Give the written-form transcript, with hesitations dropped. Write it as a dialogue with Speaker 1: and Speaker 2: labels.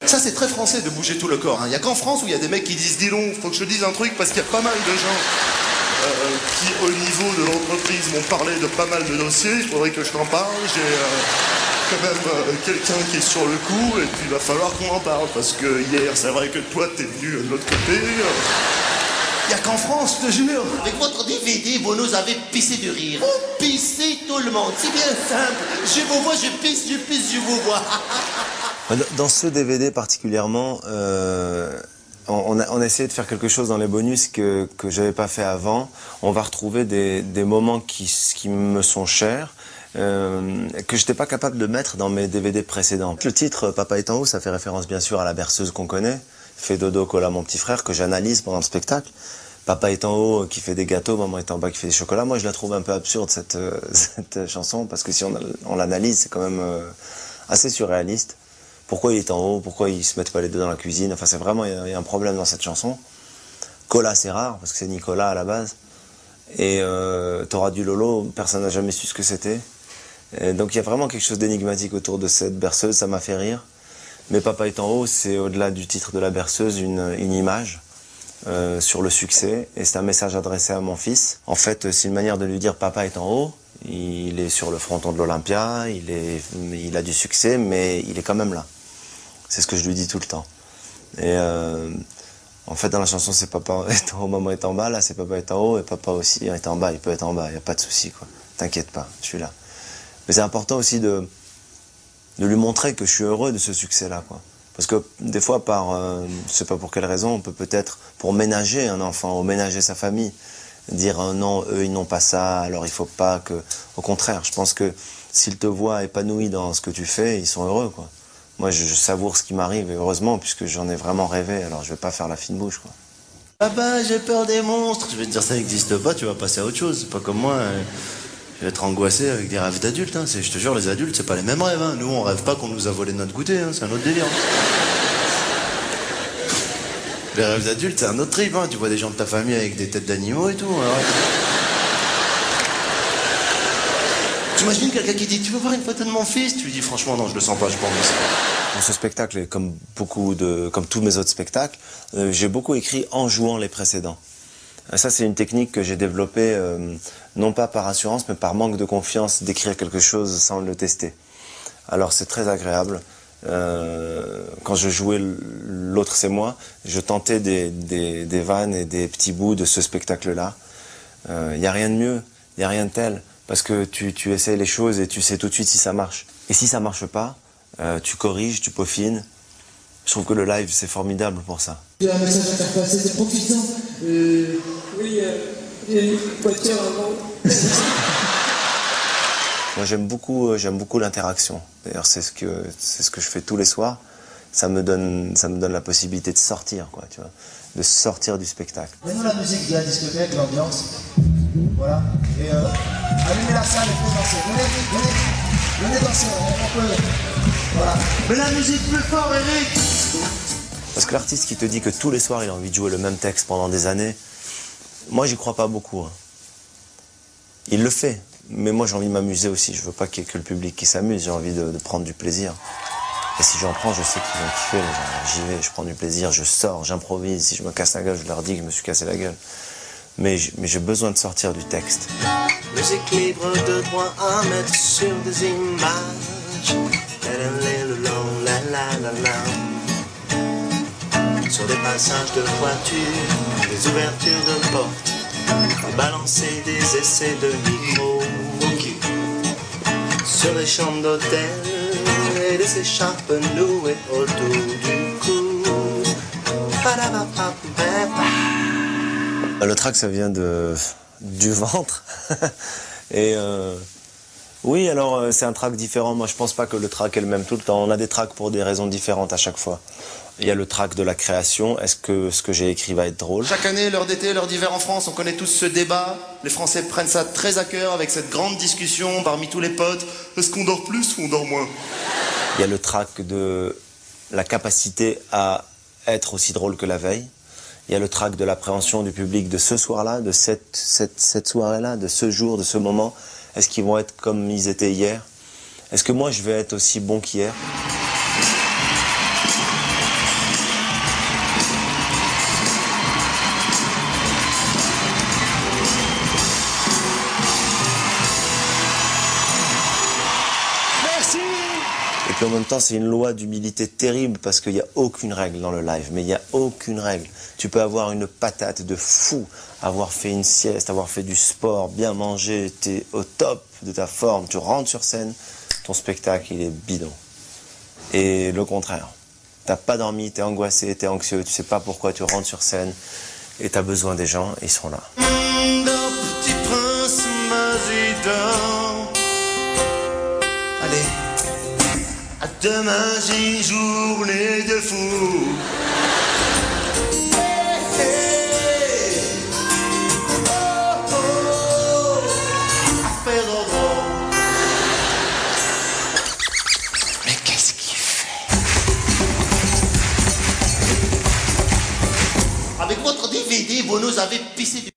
Speaker 1: Ça, c'est très français de bouger tout le corps. Il n'y a qu'en France où il y a des mecs qui disent « dis donc, faut que je te dise un truc » parce qu'il y a pas mal de gens qui, au niveau de l'entreprise, m'ont parlé de pas mal de dossiers. Il faudrait que je t'en parle. J'ai quand même quelqu'un qui est sur le coup et puis il va falloir qu'on en parle parce que hier, c'est vrai que toi, t'es venu de l'autre côté. Il n'y a qu'en France, je te jure.
Speaker 2: Avec votre DVD, vous nous avez pissé de rire. Vous pissez tout le monde, c'est bien simple. Je vous vois, je pisse, je vous vois.
Speaker 3: Dans ce DVD particulièrement, on a essayé de faire quelque chose dans les bonus que j'avais pas fait avant. On va retrouver des moments qui me sont chers, que j'étais pas capable de mettre dans mes DVD précédents. Le titre « Papa est en haut », ça fait référence bien sûr à la berceuse qu'on connaît. Fais dodo, cola, mon petit frère, que j'analyse pendant le spectacle. Papa est en haut qui fait des gâteaux, maman est en bas qui fait des chocolats. Moi, je la trouve un peu absurde, cette chanson, parce que si on l'analyse, c'est quand même assez surréaliste. Pourquoi il est en haut? Pourquoi ils se mettent pas les deux dans la cuisine? Enfin, c'est vraiment, il y a un problème dans cette chanson. Cola, c'est rare, parce que c'est Nicolas à la base. Et T'auras du Lolo, personne n'a jamais su ce que c'était. Donc il y a vraiment quelque chose d'énigmatique autour de cette berceuse, ça m'a fait rire. Mais Papa est en haut, c'est au-delà du titre de la berceuse, une image sur le succès. Et c'est un message adressé à mon fils. En fait, c'est une manière de lui dire Papa est en haut. Il est sur le fronton de l'Olympia, il a du succès, mais il est quand même là. C'est ce que je lui dis tout le temps. Et en fait, dans la chanson, c'est Papa est en haut, maman est en bas. Là, c'est Papa est en haut et Papa aussi est en bas. Il peut être en bas, il n'y a pas de souci, quoi. T'inquiète pas, je suis là. Mais c'est important aussi de lui montrer que je suis heureux de ce succès-là, quoi. Parce que des fois, je sais pas pour quelle raison, on peut peut-être, pour ménager un enfant, ou ménager sa famille, dire non, eux ils n'ont pas ça, alors il faut pas que... Au contraire, je pense que s'ils te voient épanoui dans ce que tu fais, ils sont heureux, quoi. Moi, je savoure ce qui m'arrive, et heureusement, puisque j'en ai vraiment rêvé, alors je vais pas faire la fine bouche, quoi.
Speaker 2: Papa, j'ai peur des monstres. Je vais te dire, ça n'existe pas, tu vas passer à autre chose. C'est pas comme moi. Je vais être angoissé avec des rêves d'adultes. Hein. Je te jure, les adultes, c'est pas les mêmes rêves. Hein. Nous, on rêve pas qu'on nous a volé notre goûter. Hein. C'est un autre délire. Les rêves d'adultes, c'est un autre trip. Hein. Tu vois des gens de ta famille avec des têtes d'animaux et tout. Alors... T'imagines quelqu'un qui dit « Tu veux voir une photo de mon fils ?» Tu lui dis « Franchement, non, je le sens pas, je pense. »
Speaker 3: Dans ce spectacle, et comme tous mes autres spectacles, j'ai beaucoup écrit en jouant les précédents. Ça, c'est une technique que j'ai développée, non pas par assurance, mais par manque de confiance, d'écrire quelque chose sans le tester. Alors, c'est très agréable. Quand je jouais L'autre c'est moi, je tentais des vannes et des petits bouts de ce spectacle-là. Il n'y a rien de mieux, il n'y a rien de tel, parce que tu essayes les choses et tu sais tout de suite si ça marche. Et si ça marche pas, tu corriges, tu peaufines. Je trouve que le live, c'est formidable pour ça.
Speaker 4: J'ai un message à faire passer, c'est profitant. Oui, il y a une voiture avant.
Speaker 3: Moi, j'aime beaucoup l'interaction. D'ailleurs, c'est ce que je fais tous les soirs. Ça me donne la possibilité de sortir, quoi, tu vois, de sortir du spectacle.
Speaker 4: Mettons la musique de la discothèque, l'ambiance. Voilà. Et allumez la salle et faites danser. Venez danser, on peut. Voilà. Mais la musique plus fort, Eric.
Speaker 3: Parce que l'artiste qui te dit que tous les soirs il a envie de jouer le même texte pendant des années, moi j'y crois pas beaucoup. Hein. Il le fait, mais moi j'ai envie de m'amuser aussi. Je veux pas qu'il y ait que le public qui s'amuse, j'ai envie de prendre du plaisir. Et si j'en prends, je sais qu'ils vont kiffer. J'y vais, je prends du plaisir, je sors, j'improvise. Si je me casse la gueule, je leur dis que je me suis cassé la gueule. Mais j'ai besoin de sortir du texte.
Speaker 5: Musique libre de droit à mettre sur des images. La la la la. Sur des passages de voitures, des ouvertures de portes, balancer des essais de micro. Sur les chambres d'hôtel et des écharpes nouées autour du cou.
Speaker 3: Le trac, ça vient du ventre. Et oui, alors c'est un trac différent. Moi, je pense pas que le trac est le même tout le temps. On a des tracs pour des raisons différentes à chaque fois. Il y a le trac de la création. Est-ce que ce que j'ai écrit va être drôle?
Speaker 1: Chaque année, l'heure d'été, l'heure d'hiver en France, on connaît tous ce débat. Les Français prennent ça très à cœur avec cette grande discussion parmi tous les potes. Est-ce qu'on dort plus ou on dort moins?
Speaker 3: Il y a le trac de la capacité à être aussi drôle que la veille. Il y a le trac de l'appréhension du public de ce soir-là, de cette soirée-là, de ce jour, de ce moment. Est-ce qu'ils vont être comme ils étaient hier? Est-ce que moi, je vais être aussi bon qu'hier? puis en même temps, c'est une loi d'humilité terrible parce qu'il n'y a aucune règle dans le live. Mais il n'y a aucune règle. Tu peux avoir une patate de fou, avoir fait une sieste, avoir fait du sport, bien manger, tu es au top de ta forme, tu rentres sur scène, ton spectacle, il est bidon. Et le contraire. T'as pas dormi, t'es angoissé, t'es anxieux, tu sais pas pourquoi tu rentres sur scène et t'as besoin des gens, et ils sont là.
Speaker 2: Petit prince, allez, à demain j'ai une journée de fou. Mais qu'est-ce qu'il fait? Avec votre DVD, vous nous avez pissé du...